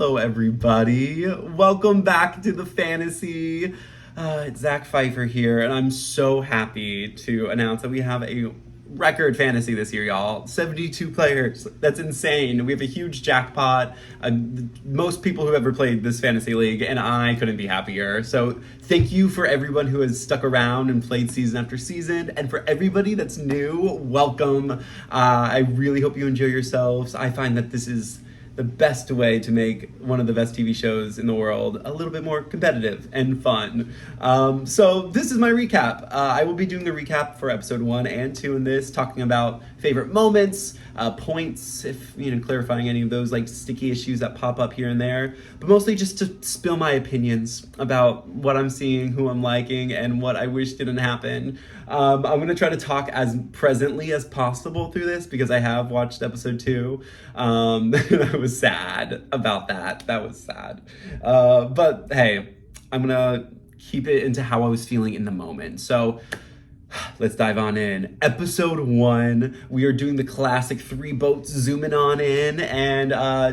Hello, everybody. Welcome back to the fantasy. It's Zach Pfeiffer here, and I'm so happy to announce that we have a record fantasy this year, y'all. 72 players. That's insane. We have a huge jackpot. Most people who ever played this fantasy league, and I couldn't be happier. So thank you for everyone who has stuck around and played season after season. And for everybody that's new, welcome. I really hope you enjoy yourselves. I find that this is the best way to make one of the best TV shows in the world a little bit more competitive and fun. So this is my recap. I will be doing the recap for episode 1 and 2 in this, talking about favorite moments, points, if clarifying any of those like sticky issues that pop up here and there, but mostly just to spill my opinions about what I'm seeing, who I'm liking, and what I wish didn't happen. I'm going to try to talk as presently as possible through this because I have watched episode 2. I was sad about that. That was sad. But hey, I'm going to keep it into how I was feeling in the moment. So let's dive on in. Episode 1, we are doing the classic 3 boats zooming on in, and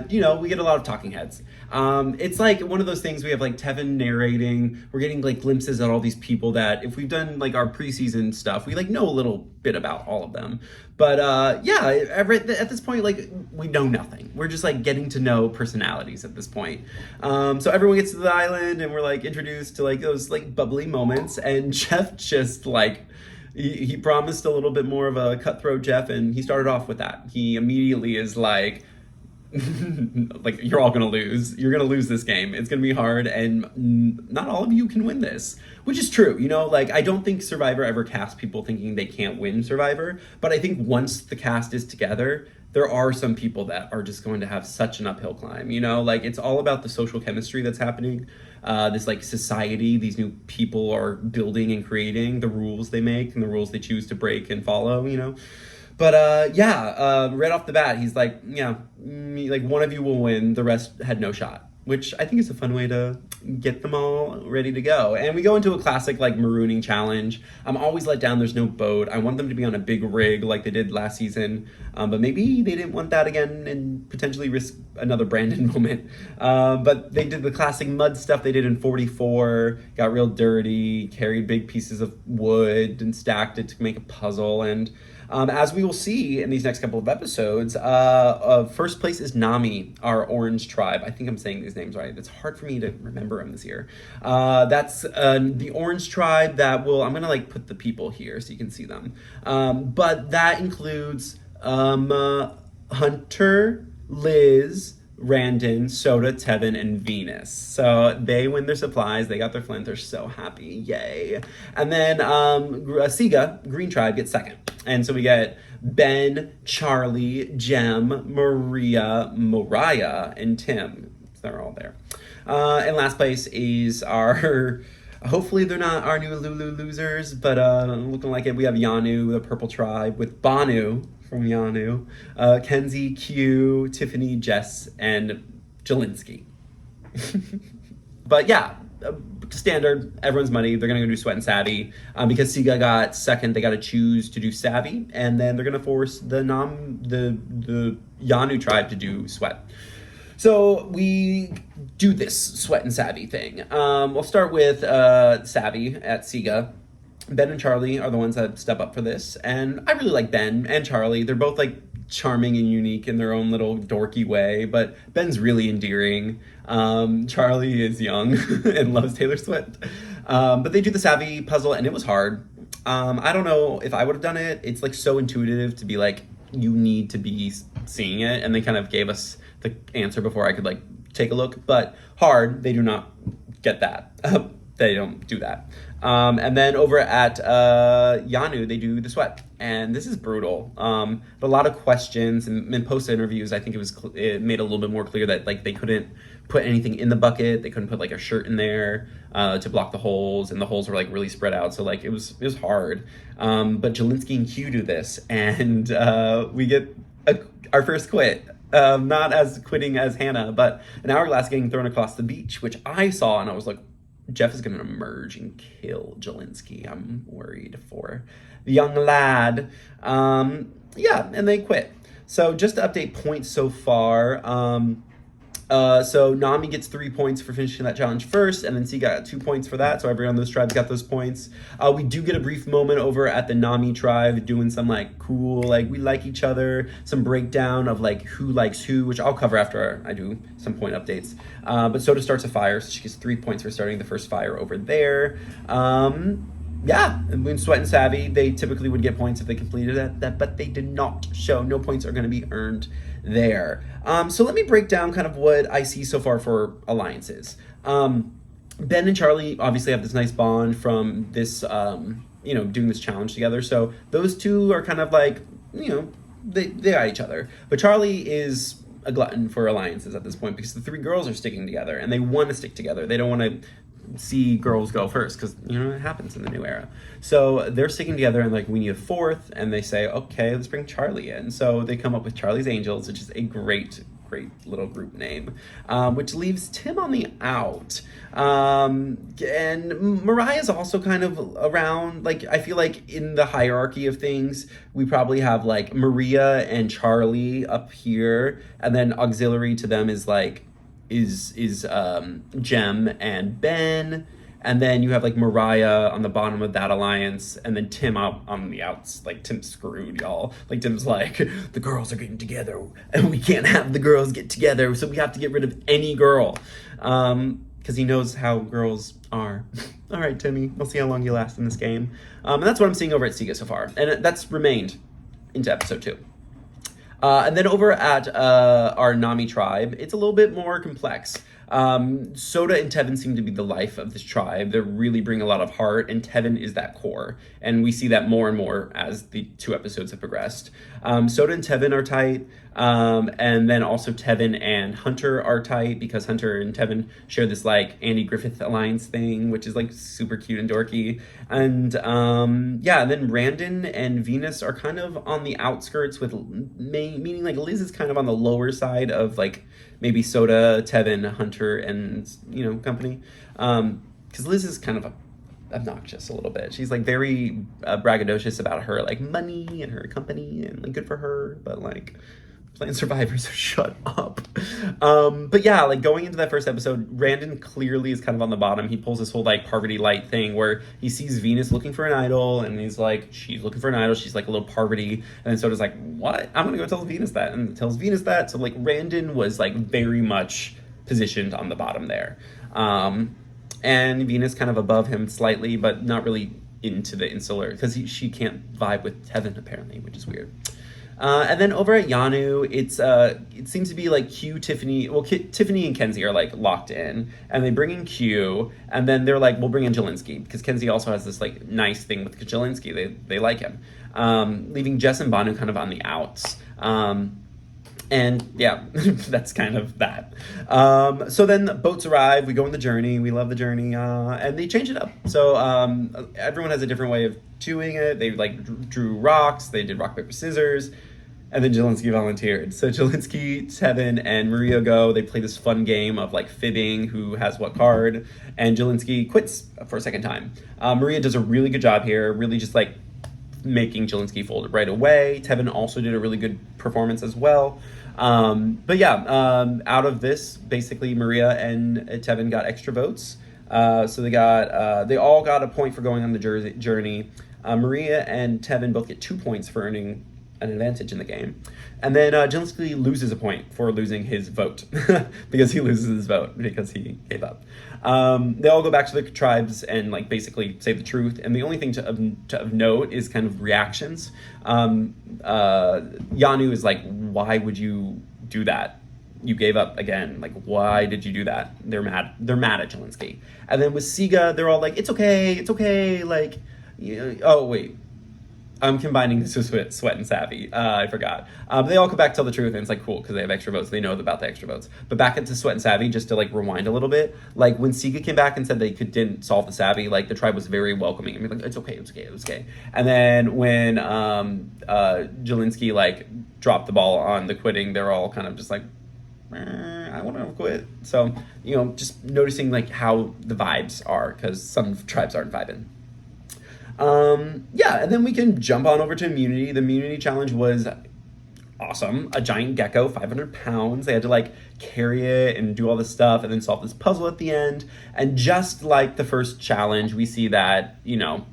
we get a lot of talking heads. It's like one of those things, we have like Tevin narrating, we're getting like glimpses at all these people that if we've done like our preseason stuff, we like know a little bit about all of them. But at this point, like we know nothing. We're just like getting to know personalities at this point. So everyone gets to the island and we're like introduced to like those like bubbly moments, and Jeff just like, he promised a little bit more of a cutthroat Jeff, and he started off with that. He immediately is like, like, you're all gonna lose. You're gonna lose this game. It's gonna be hard, and not all of you can win this. Which is true, like, I don't think Survivor ever casts people thinking they can't win Survivor, but I think once the cast is together, there are some people that are just going to have such an uphill climb, like, it's all about the social chemistry that's happening. This like society, these new people are building and creating the rules they make and the rules they choose to break and follow, But right off the bat, he's like, like one of you will win, the rest had no shot, which I think is a fun way to get them all ready to go. And we go into a classic like marooning challenge. I'm always let down, there's no boat. I want them to be on a big rig like they did last season, but maybe they didn't want that again and potentially risk another Brandon moment. But they did the classic mud stuff they did in 44, got real dirty, carried big pieces of wood and stacked it to make a puzzle. And as we will see in these next couple of episodes, first place is Nami, our orange tribe. I think I'm saying these names right. It's hard for me to remember them this year. That's the orange tribe that I'm going to like put the people here so you can see them. But that includes Hunter, Liz, Randon, Soda, Tevin, and Venus. So they win their supplies. They got their flint. They're so happy. Yay. And then Siga, Green Tribe, gets second. And so we get Ben, Charlie, Jem, Maria, Mariah, and Tim. They're all there. And last place is our... Hopefully they're not our new Lulu losers, but looking like it, we have Yanu, the Purple Tribe, with Banu from Yanu, Kenzie, Q, Tiffany, Jess, and Jelinski. But yeah, standard, everyone's money. They're going to go do Sweat and Savvy. Because Siga got second, they got to choose to do Savvy, and then they're going to force the Yanu tribe to do Sweat. So we do this Sweat and Savvy thing. We'll start with Savvy at Siga. Ben and Charlie are the ones that step up for this, and I really like Ben and Charlie. They're both like charming and unique in their own little dorky way, but Ben's really endearing. Charlie is young and loves Taylor Swift. But they do the Savvy puzzle, and it was hard. I don't know if I would have done it. It's like so intuitive to be like, you need to be seeing it, and they kind of gave us the answer before I could like take a look, but hard, they do not get that. They don't do that. And then over at Yanu, they do the Sweat, and this is brutal. But a lot of questions, and in post interviews, I think it made a little bit more clear that like they couldn't put anything in the bucket. They couldn't put like a shirt in there to block the holes, and the holes were like really spread out. So like it was hard. But Jelinski and Q do this, and we get our first quit. Not as quitting as Hannah, but an hourglass getting thrown across the beach, which I saw, and I was like, Jeff is going to emerge and kill Jelinski. I'm worried for the young lad. And they quit. So just to update points so far, So Nami gets 3 points for finishing that challenge first, and then Siga got 2 points for that. So everyone on those tribes got those points. We do get a brief moment over at the Nami tribe doing some like cool, like we like each other, some breakdown of like who likes who, which I'll cover after I do some point updates. But Soda starts a fire, so she gets 3 points for starting the first fire over there. Yeah, and when Sweat and Savvy, they typically would get points if they completed that, but they did not. So no points are going to be earned there. So let me break down kind of what I see so far for alliances. Ben and Charlie obviously have this nice bond from this, doing this challenge together. So those two are kind of like, they got each other. But Charlie is a glutton for alliances at this point because the 3 girls are sticking together and they want to stick together. They don't want to see girls go first because it happens in the new era. So they're sticking together and like we need a 4th, and they say, okay, let's bring Charlie in. So they come up with Charlie's Angels, which is a great little group name, which leaves Tim on the out. And Mariah's also kind of around. Like I feel like in the hierarchy of things, we probably have like Maria and Charlie up here, and then auxiliary to them is like Jem and Ben, and then you have like Mariah on the bottom of that alliance, and then Tim out on the outs. Like Tim's screwed, y'all. Like Tim's like, the girls are getting together and we can't have the girls get together, so we have to get rid of any girl, because he knows how girls are. All right, Timmy, we'll see how long you last in this game. And that's what I'm seeing over at Siga so far, and that's remained into episode 2. And then over at our Nami tribe, it's a little bit more complex. Soda and Tevin seem to be the life of this tribe. They really bring a lot of heart, and Tevin is that core. And we see that more and more as the 2 episodes have progressed. Soda and Tevin are tight, and then also Tevin and Hunter are tight because Hunter and Tevin share this like Andy Griffith alliance thing, which is like super cute and dorky. And and then Randon and Venus are kind of on the outskirts, with meaning like Liz is kind of on the lower side of like maybe Soda, Tevin, Hunter, and company. Because Liz is kind of obnoxious a little bit. She's like very braggadocious about her like money and her company, and like good for her, but like playing survivors, shut up. But yeah, like going into that first episode, Randon clearly is kind of on the bottom. He pulls this whole like Parvati light thing where he sees Venus looking for an idol, and he's like, she's looking for an idol, she's like a little Parvati, and then Soda's like, what? I'm gonna go tell Venus that, and tells Venus that. So like Randon was like very much positioned on the bottom there. And Venus kind of above him slightly, but not really into the insular, because she can't vibe with Tevin apparently, which is weird. And then over at Yanu, it seems to be like Q, Tiffany. Well, Tiffany and Kenzie are like locked in, and they bring in Q, and then they're like, we'll bring in Jelinski, because Kenzie also has this like nice thing with Jelinski. They like him, leaving Jess and Banu kind of on the outs. And yeah, that's kind of that. So then the boats arrive, we go on the journey, we love the journey, and they change it up. So everyone has a different way of doing it. They like drew rocks, they did rock, paper, scissors, and then Jelinski volunteered. So Jelinski, Tevin, and Maria go, they play this fun game of like fibbing who has what card, and Jelinski quits for a second time. Maria does a really good job here, really just like making Jelinski fold it right away. Tevin also did a really good performance as well. But yeah, out of this, basically Maria and Tevin got extra votes. So they all got a point for going on the journey. Maria and Tevin both get 2 points for earning an advantage in the game. And then Jelinski loses a point for losing his vote because he loses his vote because he gave up. They all go back to the tribes and like basically say the truth. And the only thing to note is kind of reactions. Yanu is like, why would you do that? You gave up again. Like, why did you do that? They're mad. They're mad at Jelinski. And then with Siga, they're all like, it's okay. Like, oh wait. I'm combining this with Sweat and Savvy. I forgot. They all come back to tell the truth, and it's like cool because they have extra votes. They know about the extra votes. But back into Sweat and Savvy, just to like rewind a little bit. Like when Siga came back and said they didn't solve the Savvy, like the tribe was very welcoming. I mean, like it's okay. And then when Jelinski like dropped the ball on the quitting, they're all kind of just like, I want to quit. So just noticing like how the vibes are, because some tribes aren't vibing. And then we can jump on over to immunity. The immunity challenge was awesome. A giant gecko, 500 pounds. They had to like carry it and do all this stuff and then solve this puzzle at the end. And just like the first challenge, we see that, you know,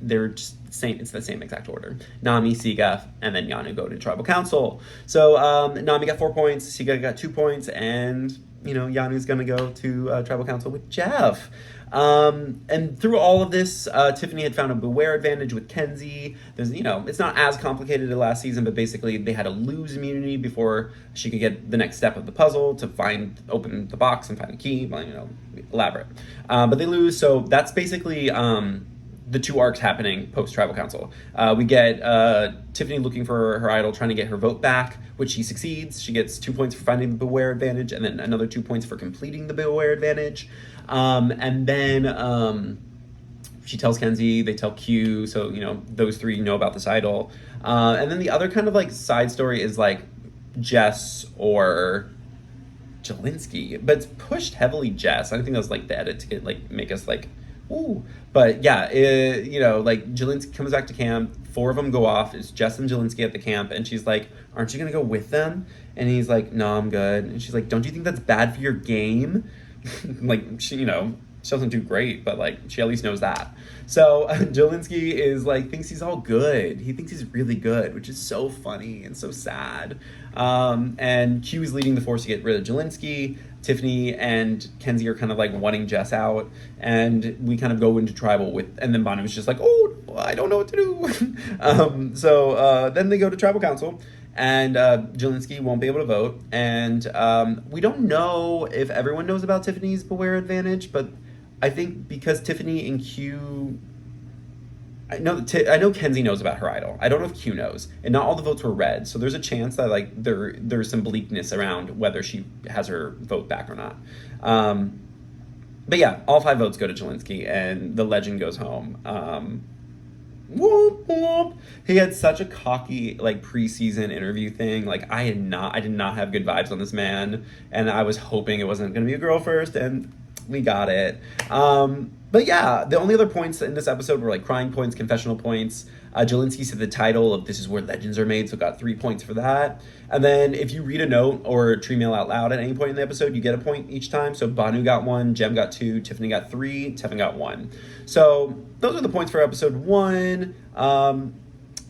they're just same. It's the same exact order. Nami, Siga, and then Yanu go to tribal council. So Nami got 4 points, Siga got 2 points, and you know Yanu's gonna go to tribal council with Jeff. And through all of this, Tiffany had found a beware advantage with Kenzie. There's, you know, it's not as complicated as last season, but basically they had to lose immunity before she could get the next step of the puzzle to open the box and find the key. Well, you know, elaborate. But they lose, so that's basically the 2 arcs happening post tribal council. We get Tiffany looking for her idol, trying to get her vote back, which she succeeds. She gets 2 points for finding the beware advantage, and then another 2 points for completing the beware advantage. And then she tells Kenzie, they tell Q, so you know those 3 know about this idol. And then the other kind of like side story is like Jess or Jelinski, but it's pushed heavily Jess. I think that was like the edit to get like make us like, ooh. But yeah, you know, like Jelinski comes back to camp. 4 of them go off. It's Jess and Jelinski at the camp, and she's like, "Aren't you gonna go with them?" And he's like, "No, I'm good." And she's like, "Don't you think that's bad for your game?" Like she, you know, she doesn't do great, but like she at least knows that. So Jelinski is like thinks he's all good. He thinks he's really good, which is so funny and so sad. And Q is leading the force to get rid of Jelinski. Tiffany and Kenzie are kind of like wanting Jess out, and we kind of go into tribal with, and then Banu was just like, "Oh, I don't know what to do." So then they go to tribal council, and Jelinski won't be able to vote, and we don't know if everyone knows about Tiffany's beware advantage, but I think because Tiffany and Q, I know Kenzie knows about her idol. I don't know if Q knows, and not all the votes were red, so there's a chance that like there's some bleakness around whether she has her vote back or not. But yeah, all 5 votes go to Jelinski, and the legend goes home. Whoop, whoop. He had such a cocky like preseason interview thing. Like I did not have good vibes on this man, and I was hoping it wasn't going to be a girl first, and we got it. But yeah, the only other points in this episode were like crying points, confessional points. Jelinski said the title of "This is where legends are made," so got 3 points for that. And then if you read a note or tree mail out loud at any point in the episode, you get a point each time. So Banu got 1, Jem got 2, Tiffany got 3, Tevin got 1. So those are the points for episode 1.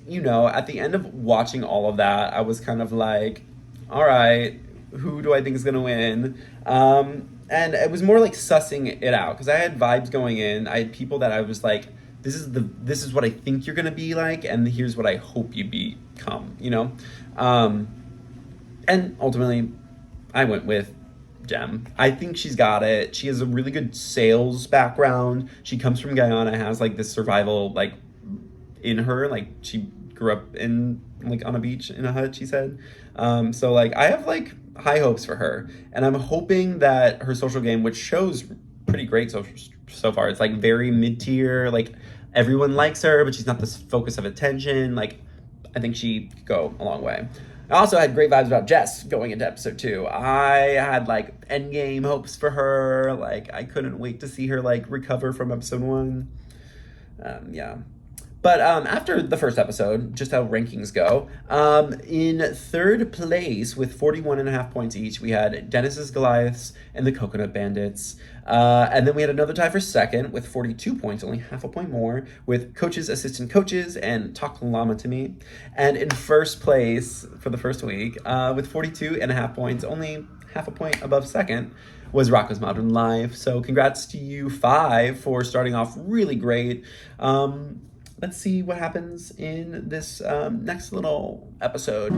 You know, at the end of watching all of that, I was kind of like, all right, who do I think is going to win? And it was more like sussing it out because I had vibes going in. I had people that I was like, this is what I think you're gonna be like, and here's what I hope you become, you know? And ultimately, I went with Jem. I think she's got it. She has a really good sales background. She comes from Guyana, has like this survival like in her. Like she grew up in like on a beach in a hut, she said. So like I have like high hopes for her, and I'm hoping that her social game, which shows pretty great so far, it's like very mid-tier, like everyone likes her, but she's not the focus of attention. Like I think she could go a long way. I also had great vibes about Jess going into episode 2. I had like endgame hopes for her. Like I couldn't wait to see her like recover from episode 1. Yeah. But after the first episode, just how rankings go, in 3rd place with 41.5 points each, we had Dennis's Goliaths and the Coconut Bandits. And then we had another tie for 2nd with 42 points, only half a point more, with Coaches, Assistant Coaches, and Talk Llama to Me. And in 1st place for the first week, with 42.5 points, only half a point above 2nd, was Rocco's Modern Life. So congrats to you 5 for starting off really great. Let's see what happens in this next little episode.